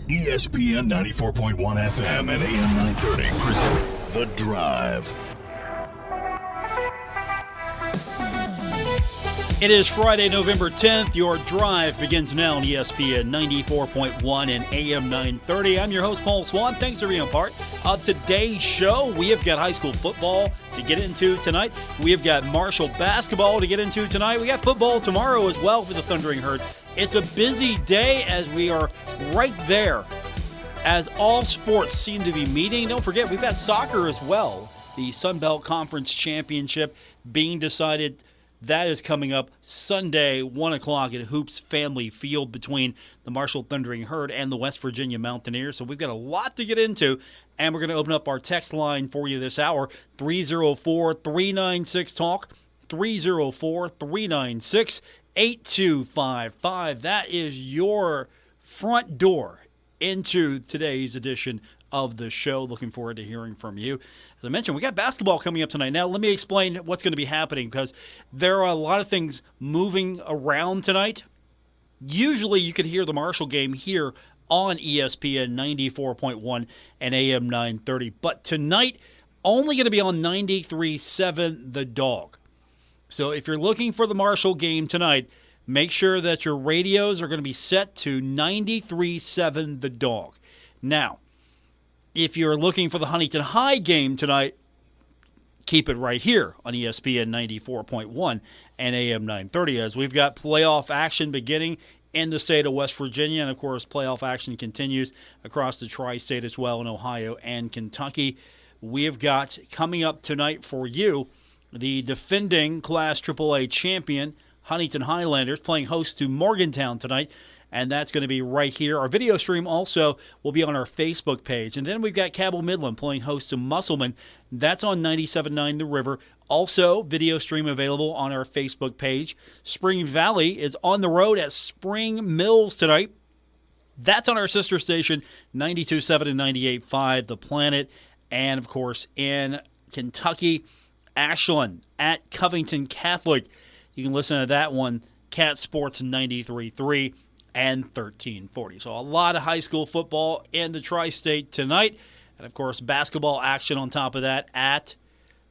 ESPN 94.1 FM and AM 930 present The Drive. It is Friday, November 10th. Your drive begins now on ESPN 94.1 and AM 930. I'm your host, Paul Swann. Thanks for being a part of today's show. We have got high school football to get into tonight. We have got Marshall basketball to get into tonight. We got football tomorrow as well for the Thundering Herd. It's a busy day as we are right there as all sports seem to be meeting. Don't forget, we've got soccer as well. The Sun Belt Conference Championship being decided. That is coming up Sunday, 1 o'clock at Hoops Family Field between the Marshall Thundering Herd and the West Virginia Mountaineers. So we've got a lot to get into, and we're going to open up our text line for you this hour, 304-396-TALK, 304-396-8255. That is your front door into today's edition of the show. Looking forward to hearing from you. As I mentioned, we got basketball coming up tonight. Now, let me explain what's going to be happening because there are a lot of things moving around tonight. Usually, you could hear the Marshall game here on ESPN 94.1 and AM 930. But tonight, only going to be on 93.7 The Dog. So if you're looking for the Marshall game tonight, make sure that your radios are going to be set to 93.7 The Dog. Now, if you're looking for the Huntington High game tonight, keep it right here on ESPN 94.1 and AM 930 as we've got playoff action beginning in the state of West Virginia. And, of course, playoff action continues across the tri-state as well in Ohio and Kentucky. We have got coming up tonight for you the defending Class AAA champion Huntington Highlanders playing host to Morgantown tonight. And that's going to be right here. Our video stream also will be on our Facebook page. And then we've got Cabell Midland playing host to Musselman. That's on 97.9 The River. Also, video stream available on our Facebook page. Spring Valley is on the road at Spring Mills tonight. That's on our sister station, 92.7 and 98.5 The Planet. And, of course, in Kentucky, Ashland at Covington Catholic. You can listen to that one, Cat Sports 93.3. And 1340. So a lot of high school football in the tri-state tonight. And, of course, basketball action on top of that at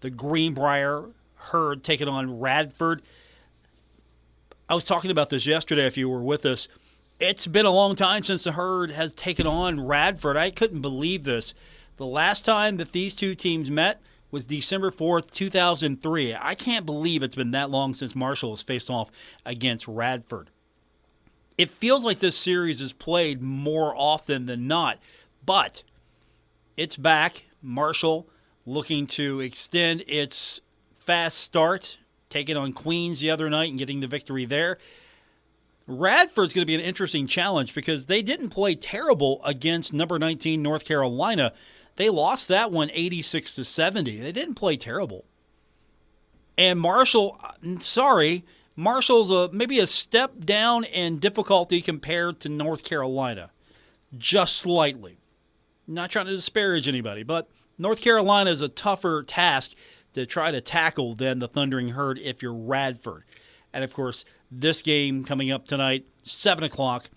the Greenbrier Herd taking on Radford. I was talking about this yesterday if you were with us. It's been a long time since the Herd has taken on Radford. I couldn't believe this. The last time that these two teams met was December 4th, 2003. I can't believe it's been that long since Marshall has faced off against Radford. It feels like this series is played more often than not, but it's back. Marshall looking to extend its fast start, taking on Queens the other night and getting the victory there. Radford's going to be an interesting challenge because they didn't play terrible against number 19 North Carolina. They lost that one 86-70. They didn't play terrible. And Marshall, Marshall's maybe a step down in difficulty compared to North Carolina, just slightly. Not trying to disparage anybody, but North Carolina is a tougher task to try to tackle than the Thundering Herd if you're Radford. And, of course, this game coming up tonight, 7 o'clock,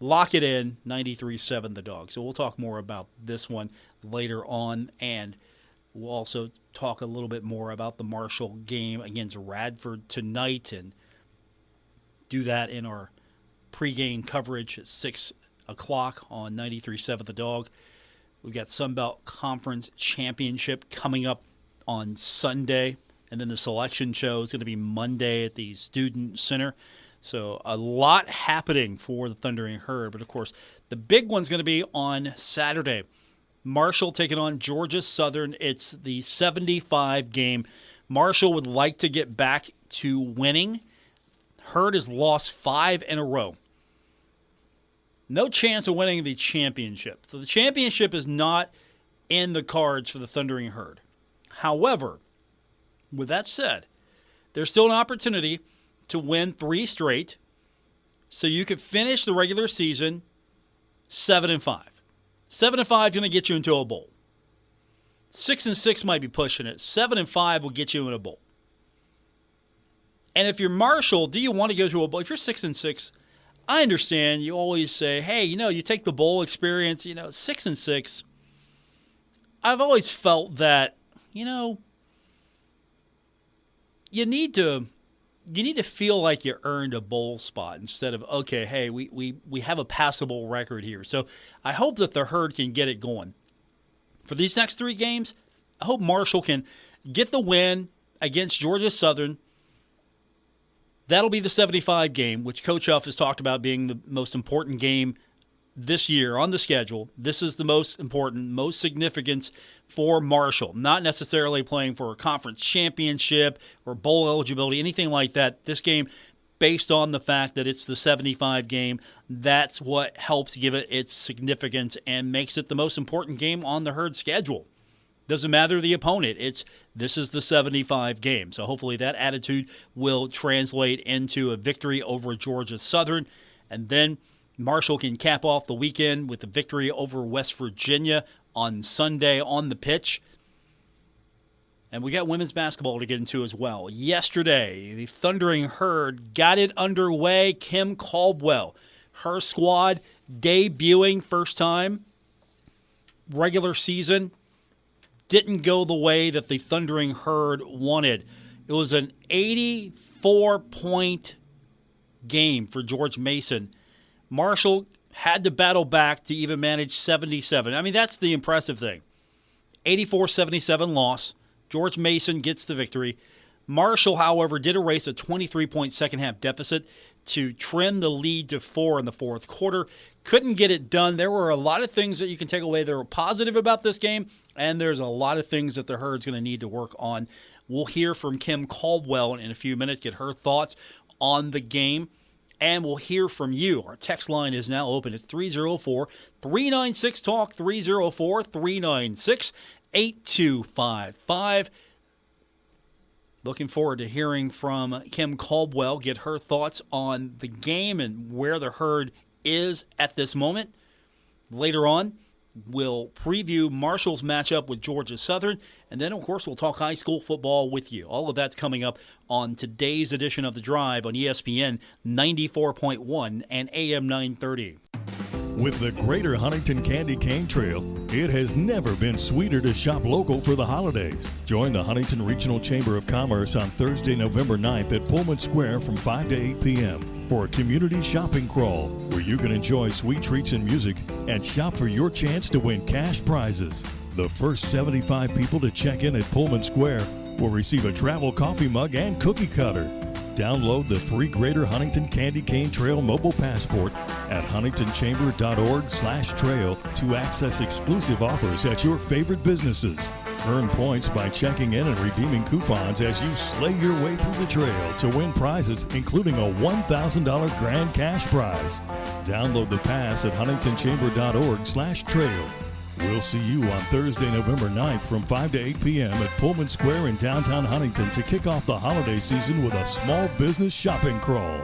lock it in, 93.7 The Dog. So we'll talk more about this one later on, and we'll also talk a little bit more about the Marshall game against Radford tonight and do that in our pregame coverage at 6 o'clock on 93.7 The Dog. We've got Sun Belt Conference Championship coming up on Sunday, and then the selection show is going to be Monday at the Student Center. So a lot happening for the Thundering Herd, but of course the big one's going to be on Saturday. Marshall taking on Georgia Southern. It's the 75 game. Marshall would like to get back to winning. Herd has lost 5 in a row. No chance of winning the championship. So the championship is not in the cards for the Thundering Herd. However, with that said, there's still an opportunity to win 3 straight, so you could finish the regular season 7-5. 7-5 is going to get you into a bowl. 6-6 might be pushing it. 7-5 will get you in a bowl. And if you're Marshall, do you want to go to a bowl? If you're 6-6, I understand you always say, hey, you take the bowl experience, 6-6. I've always felt that, you need to feel like you earned a bowl spot instead of, okay, hey, we have a passable record here. So I hope that the Herd can get it going. For these next 3 games, I hope Marshall can get the win against Georgia Southern. That'll be the 75 game, which Coach Huff has talked about being the most important game this year on the schedule. This is the most important, most significant for Marshall. Not necessarily playing for a conference championship or bowl eligibility, anything like that. This game, based on the fact that it's the 75 game, that's what helps give it its significance and makes it the most important game on the Herd schedule. Doesn't matter the opponent. This is the 75 game. So hopefully that attitude will translate into a victory over Georgia Southern. And then Marshall can cap off the weekend with a victory over West Virginia on Sunday on the pitch. And we got women's basketball to get into as well. Yesterday, the Thundering Herd got it underway. Kim Caldwell, her squad debuting first time regular season. Didn't go the way that the Thundering Herd wanted. It was an 84-point game for George Mason. Marshall had to battle back to even manage 77. I mean, that's the impressive thing. 84-77 loss. George Mason gets the victory. Marshall, however, did erase a 23-point second-half deficit to trim the lead to 4 in the fourth quarter. Couldn't get it done. There were a lot of things that you can take away that were positive about this game, and there's a lot of things that the Herd's going to need to work on. We'll hear from Kim Caldwell in a few minutes, get her thoughts on the game, and we'll hear from you. Our text line is now open. It's 304-396-TALK, 304-396-8255. Looking forward to hearing from Kim Caldwell, get her thoughts on the game and where the Herd is at this moment. Later on, we'll preview Marshall's matchup with Georgia Southern, and then, of course, we'll talk high school football with you. All of that's coming up on today's edition of The Drive on ESPN 94.1 and AM 930. With the Greater Huntington Candy Cane Trail, it has never been sweeter to shop local for the holidays. Join the Huntington Regional Chamber of Commerce on Thursday, November 9th at Pullman Square from 5 to 8 p.m. for a community shopping crawl where you can enjoy sweet treats and music and shop for your chance to win cash prizes. The first 75 people to check in at Pullman Square will receive a travel coffee mug and cookie cutter. Download the free Greater Huntington Candy Cane Trail mobile passport at huntingtonchamber.org/trail to access exclusive offers at your favorite businesses. Earn points by checking in and redeeming coupons as you slay your way through the trail to win prizes, including a $1,000 grand cash prize. Download the pass at huntingtonchamber.org/trail. We'll see you on Thursday, November 9th from 5 to 8 p.m. at Pullman Square in downtown Huntington to kick off the holiday season with a small business shopping crawl.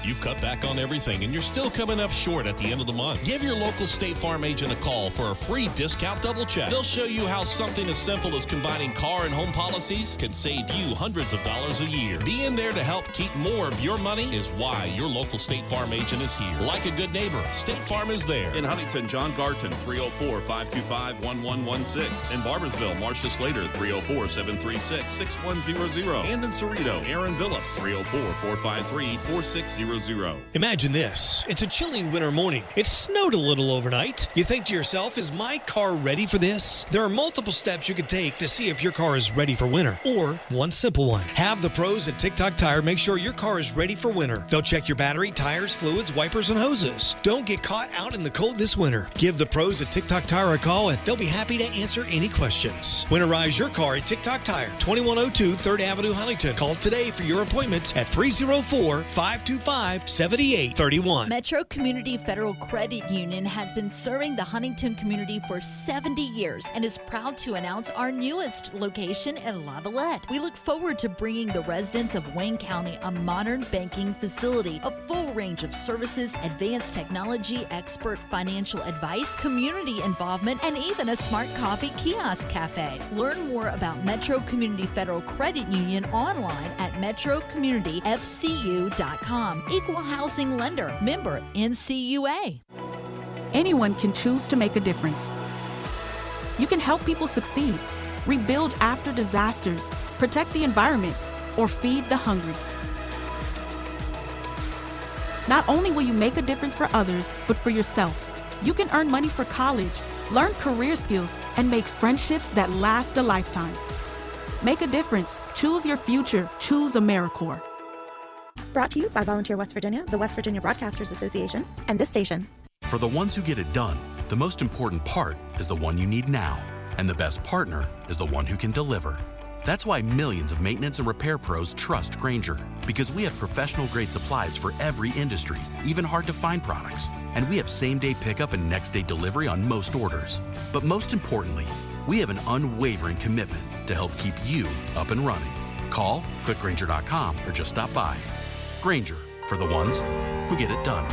You've cut back on everything and you're still coming up short at the end of the month. Give your local State Farm agent a call for a free discount double check. They'll show you how something as simple as combining car and home policies can save you hundreds of dollars a year. Being there to help keep more of your money is why your local State Farm agent is here. Like a good neighbor, State Farm is there. In Huntington, John Garton, 304-525-1116. In Barbersville, Marcia Slater, 304-736-6100. And in Cerrito, Aaron Billups, 304-453-4600. Imagine this. It's a chilly winter morning. It snowed a little overnight. You think to yourself, is my car ready for this? There are multiple steps you could take to see if your car is ready for winter. Or one simple one. Have the pros at TikTok Tire make sure your car is ready for winter. They'll check your battery, tires, fluids, wipers, and hoses. Don't get caught out in the cold this winter. Give the pros at TikTok Tire a call and they'll be happy to answer any questions. Winterize your car at TikTok Tire, 2102 3rd Avenue, Huntington. Call today for your appointment at 304-525-7831. Metro Community Federal Credit Union has been serving the Huntington community for 70 years and is proud to announce our newest location in Lavallette. We look forward to bringing the residents of Wayne County a modern banking facility, a full range of services, advanced technology, expert financial advice, community involvement, and even a smart coffee kiosk cafe. Learn more about Metro Community Federal Credit Union online at metrocommunityfcu.com. equal housing lender. Member NCUA. Anyone can choose to make a difference. You can help people succeed, rebuild after disasters, protect the environment, or feed the hungry. Not only will you make a difference for others, but for yourself. You can earn money for college, learn career skills, and make friendships that last a lifetime. Make a difference. Choose your future. Choose AmeriCorps. Brought to you by Volunteer West Virginia, the West Virginia Broadcasters Association, and this station. For the ones who get it done, the most important part is the one you need now. And the best partner is the one who can deliver. That's why millions of maintenance and repair pros trust Grainger, because we have professional-grade supplies for every industry, even hard-to-find products. And we have same-day pickup and next-day delivery on most orders. But most importantly, we have an unwavering commitment to help keep you up and running. Call, click Grainger.com, or just stop by. Grainger, for the ones who get it done.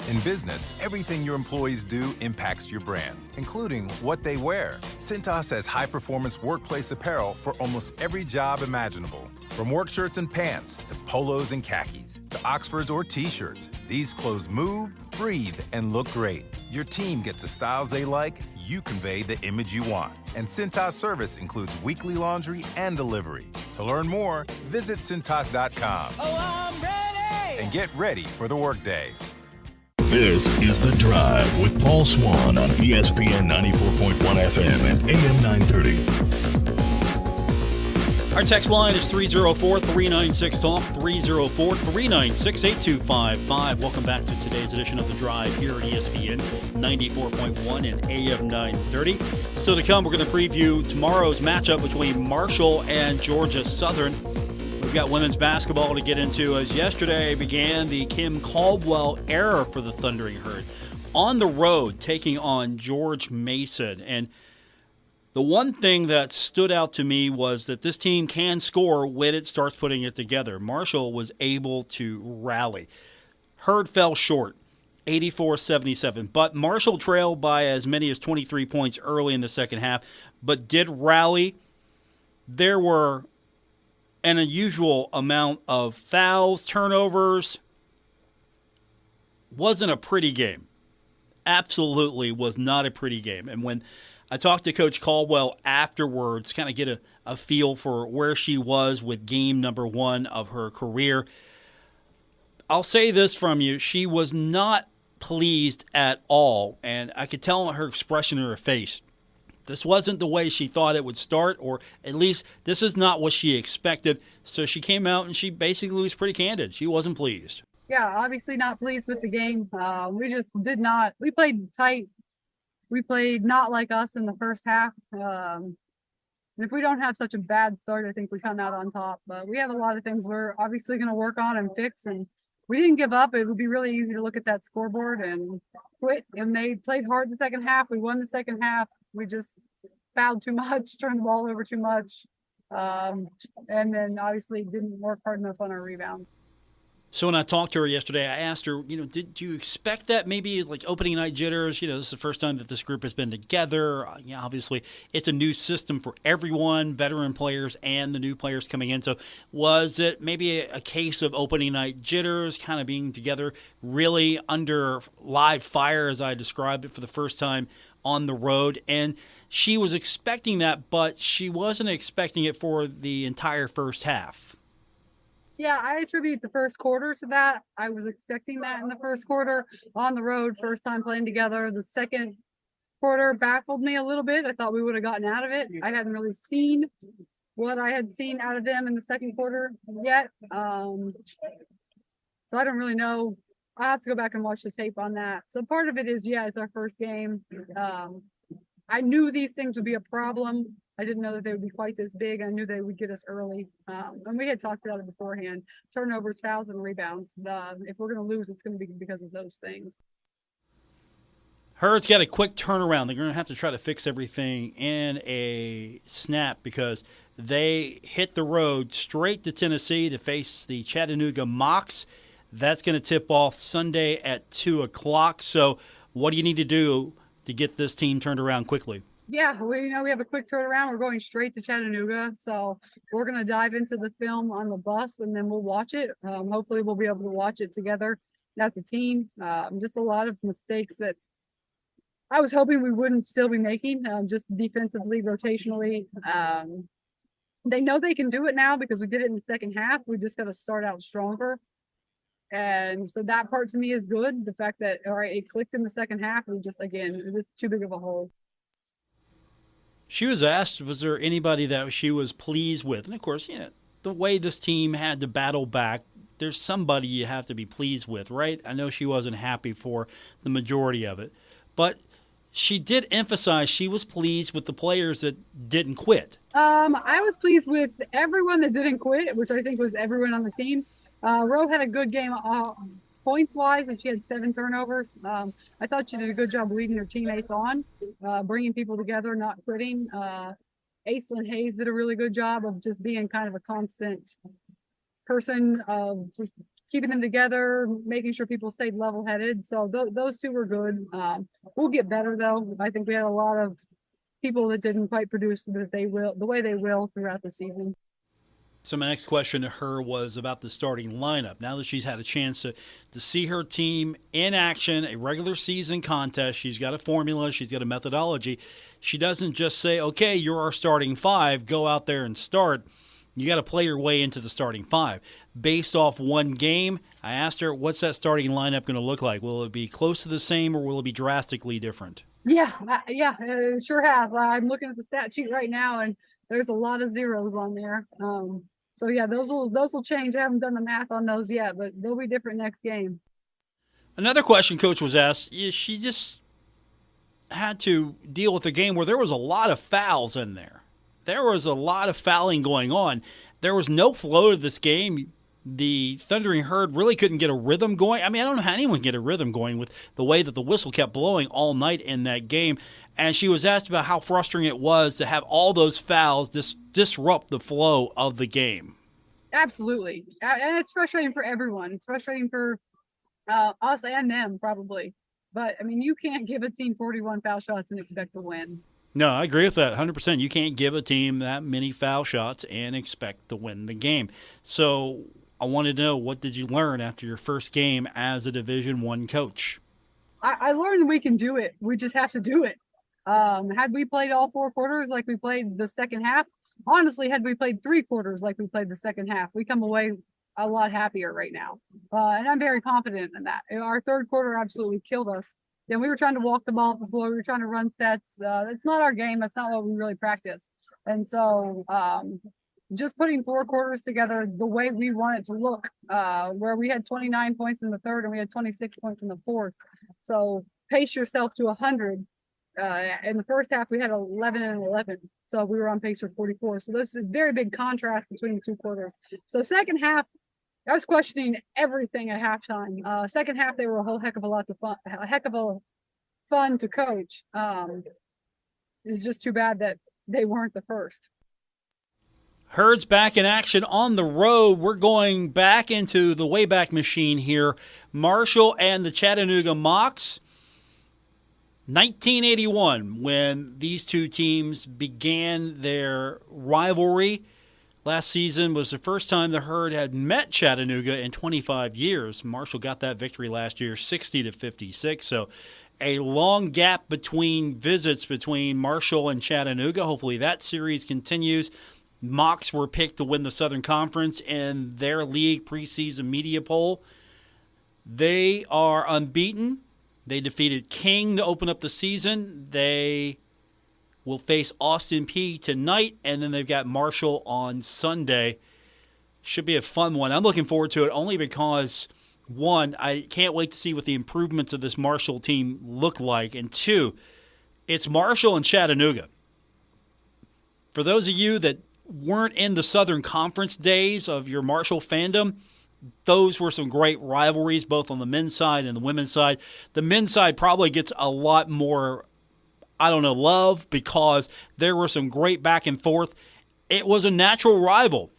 In business, everything your employees do impacts your brand, including what they wear. Cintas has high-performance workplace apparel for almost every job imaginable. From work shirts and pants, to polos and khakis, to Oxfords or T-shirts, these clothes move, breathe, and look great. Your team gets the styles they like, you convey the image you want. And Cintas service includes weekly laundry and delivery. To learn more, visit Cintas.com. Oh, I'm ready! And get ready for the workday. This is The Drive with Paul Swann on ESPN 94.1 FM and AM 930. Our text line is 304-396-TALK, 304-396-8255. Welcome back to today's edition of The Drive here at ESPN 94.1 and AM 930. Still to come, we're going to preview tomorrow's matchup between Marshall and Georgia Southern. We've got women's basketball to get into, as yesterday began the Kim Caldwell era for the Thundering Herd. On the road, taking on George Mason. And the one thing that stood out to me was that this team can score when it starts putting it together. Marshall was able to rally. Herd fell short, 84-77. But Marshall trailed by as many as 23 points early in the second half, but did rally. There were an unusual amount of fouls, turnovers. Wasn't a pretty game. Absolutely was not a pretty game. And when I talked to Coach Caldwell afterwards, kind of get a feel for where she was with game number one of her career, I'll say this from you. She was not pleased at all, and I could tell on her expression in her face. This wasn't the way she thought it would start, or at least this is not what she expected. So she came out and she basically was pretty candid. She wasn't pleased. Yeah, obviously not pleased with the game. We just did not. We played tight. We played not like us in the first half. And if we don't have such a bad start, I think we come out on top. But we have a lot of things we're obviously going to work on and fix. And we didn't give up. It would be really easy to look at that scoreboard and quit. And they played hard the second half. We won the second half. We just fouled too much, turned the ball over too much, and then obviously didn't work hard enough on our rebound. So when I talked to her yesterday, I asked her, do you expect that maybe like opening night jitters? This is the first time that this group has been together. Obviously, it's a new system for everyone, veteran players and the new players coming in. So was it maybe a case of opening night jitters, kind of being together really under live fire, as I described it, for the first time on the road? And she was expecting that, but she wasn't expecting it for the entire first half. Yeah, I attribute the first quarter to that. I was expecting that in the first quarter on the road, first time playing together. The second quarter baffled me a little bit. I thought we would have gotten out of it. I hadn't really seen what I had seen out of them in the second quarter yet. So I don't really know. I have to go back and watch the tape on that. So part of it is, it's our first game. I knew these things would be a problem. I didn't know that they would be quite this big. I knew they would get us early. And we had talked about it beforehand. Turnovers, fouls, and rebounds. If we're going to lose, it's going to be because of those things. Herd's got a quick turnaround. They're going to have to try to fix everything in a snap because they hit the road straight to Tennessee to face the Chattanooga Mocs. That's going to tip off Sunday at 2 o'clock. So what do you need to do to get this team turned around quickly? Yeah, we have a quick turnaround. We're going straight to Chattanooga, so we're gonna dive into the film on the bus, and then we'll watch it. Hopefully, we'll be able to watch it together as a team. Just a lot of mistakes that I was hoping we wouldn't still be making, just defensively, rotationally. They know they can do it now because we did it in the second half. We just got to start out stronger. And so that part to me is good. The fact that, all right, it clicked in the second half. We just, again, it was too big of a hole. She was asked, was there anybody that she was pleased with? And of course, the way this team had to battle back, there's somebody you have to be pleased with, right? I know she wasn't happy for the majority of it, but she did emphasize she was pleased with the players that didn't quit. I was pleased with everyone that didn't quit, which I think was everyone on the team. Ro had a good game points-wise, and she had 7 turnovers. I thought she did a good job leading her teammates on, bringing people together, not quitting. Aislinn Hayes did a really good job of just being kind of a constant person of just keeping them together, making sure people stayed level-headed. So those two were good. We'll get better, though. I think we had a lot of people that didn't quite produce the way they will throughout the season. So my next question to her was about the starting lineup. Now that she's had a chance to see her team in action, a regular season contest, she's got a formula, she's got a methodology. She doesn't just say, okay, you're our starting 5, go out there and start. You got to play your way into the starting 5. Based off one game, I asked her, what's that starting lineup going to look like? Will it be close to the same or will it be drastically different? Yeah, it sure has. I'm looking at the stat sheet right now, and there's a lot of zeros on there. So yeah, those will change. I haven't done the math on those yet, but they'll be different next game. Another question Coach was asked, she just had to deal with a game where there was a lot of fouls in there. There was a lot of fouling going on. There was no flow to this game. The Thundering Herd really couldn't get a rhythm going. I mean, I don't know how anyone can get a rhythm going with the way that the whistle kept blowing all night in that game. And she was asked about how frustrating it was to have all those fouls disrupt the flow of the game. Absolutely. And it's frustrating for everyone. It's frustrating for us and them, probably. But, I mean, you can't give a team 41 foul shots and expect to win. No, I agree with that 100%. You can't give a team that many foul shots and expect to win the game. So I wanted to know, what did you learn after your first game as a Division I coach? I learned we can do it. We just have to do it. Had we played all 4 quarters like we played the second half, honestly, had we played 3 quarters like we played the second half, we come away a lot happier right now. And I'm very confident in that. Our third quarter absolutely killed us. Then we were trying to walk the ball off the floor. We were trying to run sets. It's not our game. That's not what we really practice. And so just putting 4 quarters together the way we want it to look, where we had 29 points in the third and we had 26 points in the fourth. So pace yourself to 100. In the first half, we had 11 and 11. So we were on pace for 44. So this is very big contrast between the 2 quarters. So second half, I was questioning everything at halftime. Second half, they were a whole heck of a fun to coach. It's just too bad that they weren't the first. Herd's back in action on the road. We're going back into the Wayback Machine here. Marshall and the Chattanooga Mocs. 1981, when these two teams began their rivalry. Last season was the first time the Herd had met Chattanooga in 25 years. Marshall got that victory last year, 60-56. So a long gap between visits between Marshall and Chattanooga. Hopefully that series continues. Mocs were picked to win the Southern Conference in their league preseason media poll. They are unbeaten. They defeated King to open up the season. They will face Austin P tonight, and then they've got Marshall on Sunday. Should be a fun one. I'm looking forward to it only because, one, I can't wait to see what the improvements of this Marshall team look like, and two, it's Marshall and Chattanooga. For those of you that weren't in the Southern Conference days of your Marshall fandom, those were some great rivalries, both on the men's side and the women's side. The men's side probably gets a lot more, love, because there were some great back and forth. It was a natural rival.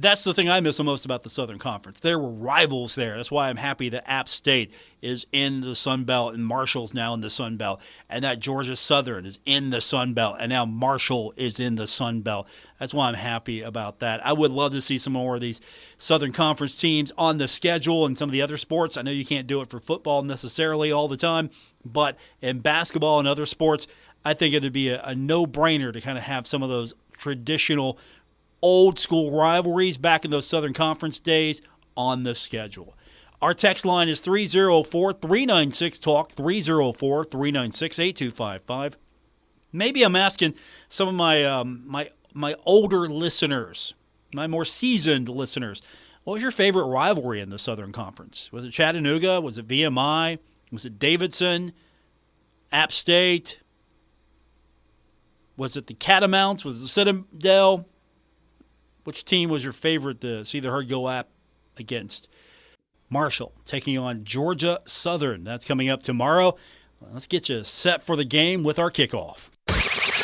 That's the thing I miss the most about the Southern Conference. There were rivals there. That's why I'm happy that App State is in the Sun Belt and Marshall's now in the Sun Belt, and that Georgia Southern is in the Sun Belt, and now Marshall is in the Sun Belt. That's why I'm happy about that. I would love to see some more of these Southern Conference teams on the schedule and some of the other sports. I know you can't do it for football necessarily all the time, but in basketball and other sports, I think it would be a no-brainer to kind of have some of those traditional old-school rivalries back in those Southern Conference days on the schedule. Our text line is 304-396-TALK, 304-396-8255. Maybe I'm asking some of my older listeners, my more seasoned listeners, what was your favorite rivalry in the Southern Conference? Was it Chattanooga? Was it VMI? Was it Davidson? App State? Was it the Catamounts? Was it the Citadel? Which team was your favorite to see the Herd go up against? Marshall taking on Georgia Southern. That's coming up tomorrow. Let's get you set for the game with our kickoff.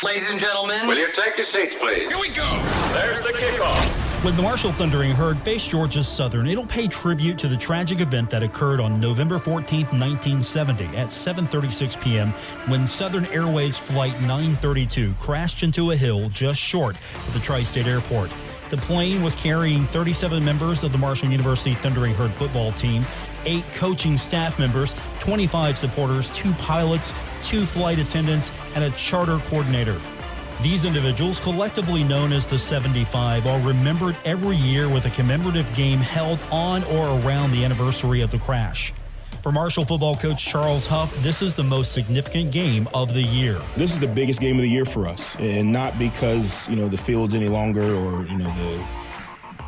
Ladies and gentlemen, will you take your seats, please? Here we go. There's the kickoff. When the Marshall Thundering Herd face Georgia Southern, it'll pay tribute to the tragic event that occurred on November 14th, 1970 at 7:36 p.m. when Southern Airways Flight 932 crashed into a hill just short of the Tri-State Airport. The plane was carrying 37 members of the Marshall University Thundering Herd football team, 8 coaching staff members, 25 supporters, 2 pilots, 2 flight attendants, and a charter coordinator. These individuals, collectively known as the 75, are remembered every year with a commemorative game held on or around the anniversary of the crash. For Marshall football coach Charles Huff, this is the most significant game of the year. This is the biggest game of the year for us, and not because, the field's any longer or,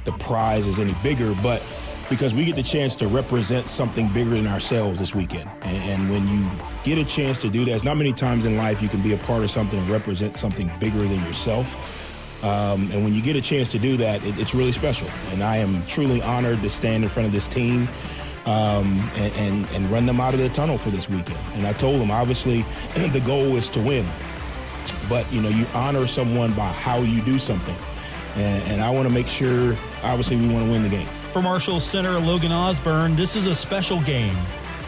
the prize is any bigger, but because we get the chance to represent something bigger than ourselves this weekend. And when you get a chance to do that, it's not many times in life you can be a part of something and represent something bigger than yourself. And when you get a chance to do that, it's really special. And I am truly honored to stand in front of this team and run them out of the tunnel for this weekend. And I told them, obviously, the goal is to win. But, you honor someone by how you do something. And I want to make sure, obviously, we want to win the game. For Marshall center Logan Osborne, this is a special game,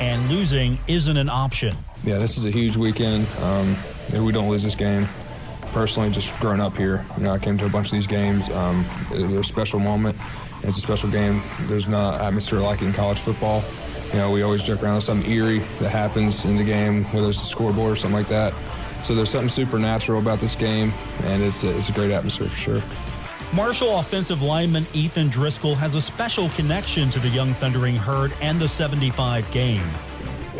and losing isn't an option. Yeah, this is a huge weekend. We don't lose this game. Personally, just growing up here, I came to a bunch of these games. They're a special moment. It's a special game. There's not an atmosphere like it in college football. We always joke around with something eerie that happens in the game, whether it's the scoreboard or something like that. So there's something supernatural about this game, and it's a great atmosphere for sure. Marshall offensive lineman Ethan Driscoll has a special connection to the Young Thundering Herd and the 75 game.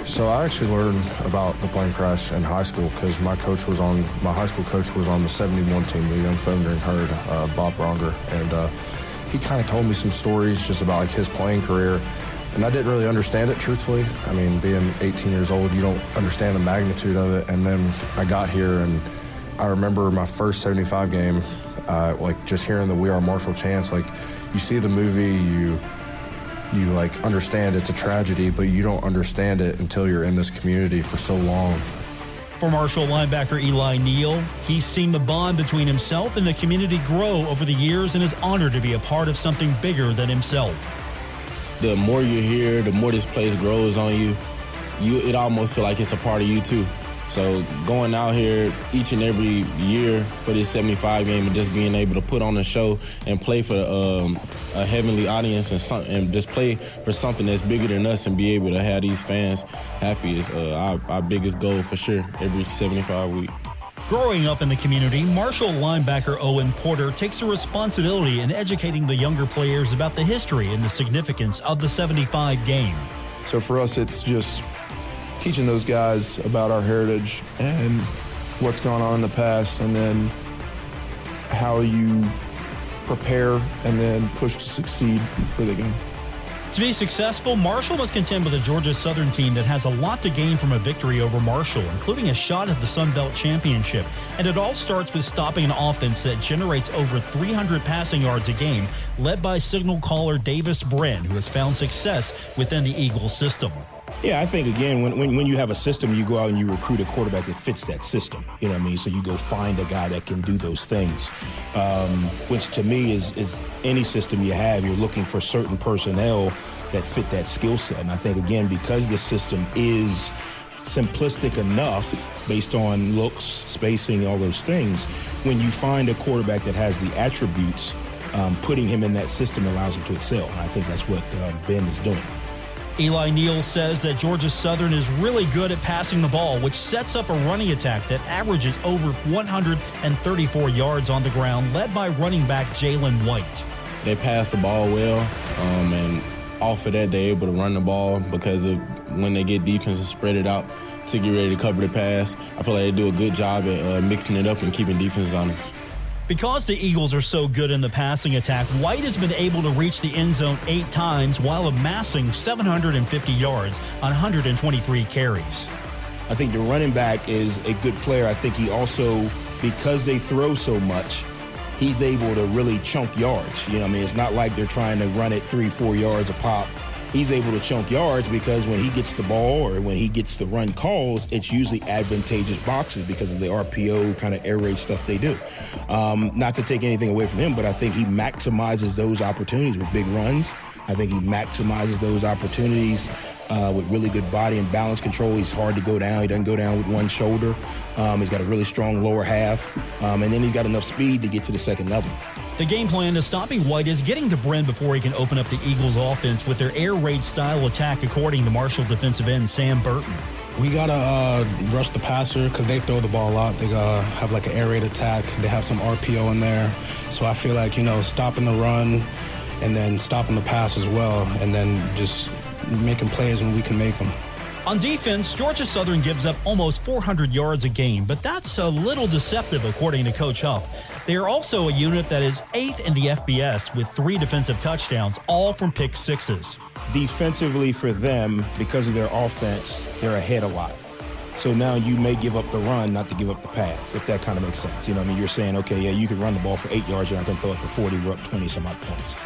So I actually learned about the plane crash in high school because my high school coach was on the 71 team, the Young Thundering Herd, Bob Bronger, and he kind of told me some stories just about his playing career, and I didn't really understand it, truthfully. I mean, being 18 years old, you don't understand the magnitude of it, and then I got here, and I remember my first 75 game, just hearing the We Are Marshall chants. You see the movie, you understand it's a tragedy, but you don't understand it until you're in this community for so long. For Marshall linebacker Eli Neal, he's seen the bond between himself and the community grow over the years and is honored to be a part of something bigger than himself. The more you're here, the more this place grows on you. It almost feels like it's a part of you too. So going out here each and every year for this 75 game and just being able to put on a show and play for a heavenly audience and just play for something that's bigger than us and be able to have these fans happy is our biggest goal for sure every 75 week. Growing up in the community, Marshall linebacker Owen Porter takes a responsibility in educating the younger players about the history and the significance of the 75 game. So for us, it's just teaching those guys about our heritage and what's gone on in the past, and then how you prepare and then push to succeed for the game. To be successful, Marshall must contend with a Georgia Southern team that has a lot to gain from a victory over Marshall, including a shot at the Sun Belt Championship. And it all starts with stopping an offense that generates over 300 passing yards a game, led by signal caller Davis Brin, who has found success within the Eagles system. Yeah, I think, again, when you have a system, you go out and you recruit a quarterback that fits that system. You know what I mean? So you go find a guy that can do those things, which to me is any system you have, you're looking for certain personnel that fit that skill set. And I think, again, because the system is simplistic enough based on looks, spacing, all those things, when you find a quarterback that has the attributes, putting him in that system allows him to excel. And I think that's what Ben is doing. Eli Neal says that Georgia Southern is really good at passing the ball, which sets up a running attack that averages over 134 yards on the ground, led by running back Jalen White. They pass the ball well, and off of that, they're able to run the ball because of when they get defenses spread it out to get ready to cover the pass. I feel like they do a good job at mixing it up and keeping defenses honest. Because the Eagles are so good in the passing attack, White has been able to reach the end zone 8 times while amassing 750 yards on 123 carries. I think the running back is a good player. I think he also, because they throw so much, he's able to really chunk yards. You know what I mean? It's not like they're trying to run it 3-4 yards a pop. He's able to chunk yards because when he gets the ball or when he gets the run calls, it's usually advantageous boxes because of the RPO kind of air raid stuff they do. Not to take anything away from him, but I think he maximizes those opportunities with big runs. I think he maximizes those opportunities with really good body and balance control. He's hard to go down. He doesn't go down with one shoulder. He's got a really strong lower half. And then he's got enough speed to get to the second level. The game plan to stopping White is getting to Bren before he can open up the Eagles' offense with their air raid style attack, according to Marshall defensive end Sam Burton. We got to rush the passer because they throw the ball a lot. They have like an air raid attack. They have some RPO in there. So I feel like, stopping the run and then stopping the pass as well, and then just making plays when we can make them. On defense, Georgia Southern gives up almost 400 yards a game, but that's a little deceptive, according to Coach Huff. They are also a unit that is 8th in the FBS with 3 defensive touchdowns, all from pick sixes. Defensively for them, because of their offense, they're ahead a lot. So now you may give up the run, not to give up the pass, if that kind of makes sense. You know what I mean? You're saying, okay, yeah, you can run the ball for 8 yards, you're not going to throw it for 40, we're up 20-some-odd points.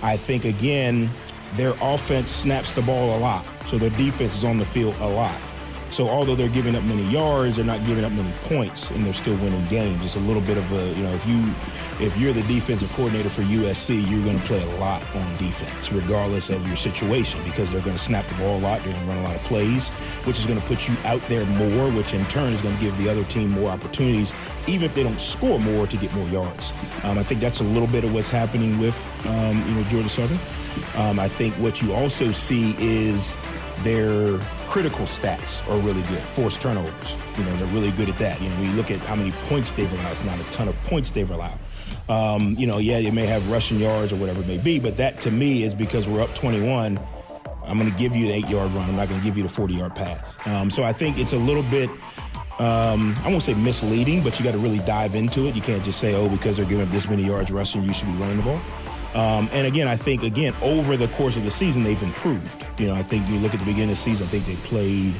I think, again, their offense snaps the ball a lot, so their defense is on the field a lot. So although they're giving up many yards, they're not giving up many points, and they're still winning games. It's a little bit of a, if you're the defensive coordinator for USC, you're going to play a lot on defense, regardless of your situation, because they're going to snap the ball a lot, they're going to run a lot of plays, which is going to put you out there more, which in turn is going to give the other team more opportunities, even if they don't score more, to get more yards. I think that's a little bit of what's happening with, Georgia Southern. I think what you also see is their critical stats are really good. Forced turnovers, they're really good at that. When you look at how many points they've allowed, it's not a ton of points they've allowed. You may have rushing yards or whatever it may be, but that to me is because we're up 21. I'm going to give you an 8-yard run. I'm not going to give you the 40-yard pass. So I think it's a little bit, I won't say misleading, but you got to really dive into it. You can't just say, because they're giving up this many yards rushing, you should be running the ball. And again, I think, over the course of the season, they've improved. I think you look at the beginning of the season, I think they played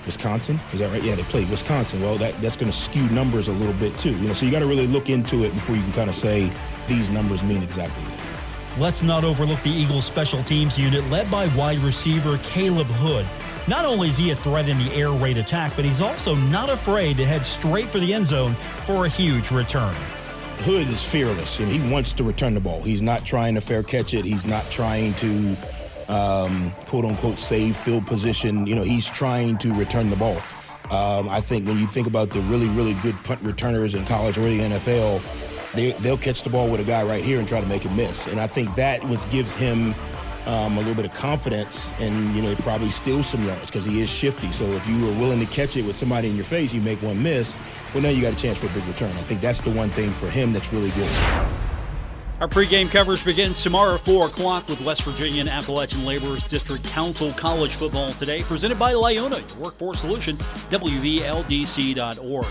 Wisconsin. Is that right? Yeah, they played Wisconsin. Well, that's going to skew numbers a little bit too. So you got to really look into it before you can kind of say these numbers mean exactly this. Let's not overlook the Eagles special teams unit led by wide receiver Caleb Hood. Not only is he a threat in the air raid attack, but he's also not afraid to head straight for the end zone for a huge return. Hood is fearless, and he wants to return the ball. He's not trying to fair catch it. He's not trying to, quote-unquote, save field position. He's trying to return the ball. I think when you think about the really, really good punt returners in college or the NFL, they'll catch the ball with a guy right here and try to make him miss. And I think that what gives him a little bit of confidence and, probably steal some yards because he is shifty. So if you are willing to catch it with somebody in your face, you make one miss, well, now you got a chance for a big return. I think that's the one thing for him that's really good. Our pregame coverage begins tomorrow at 4 o'clock with West Virginia and Appalachian Laborers District Council College Football Today, presented by Lyona, your workforce solution, WVLDC.org.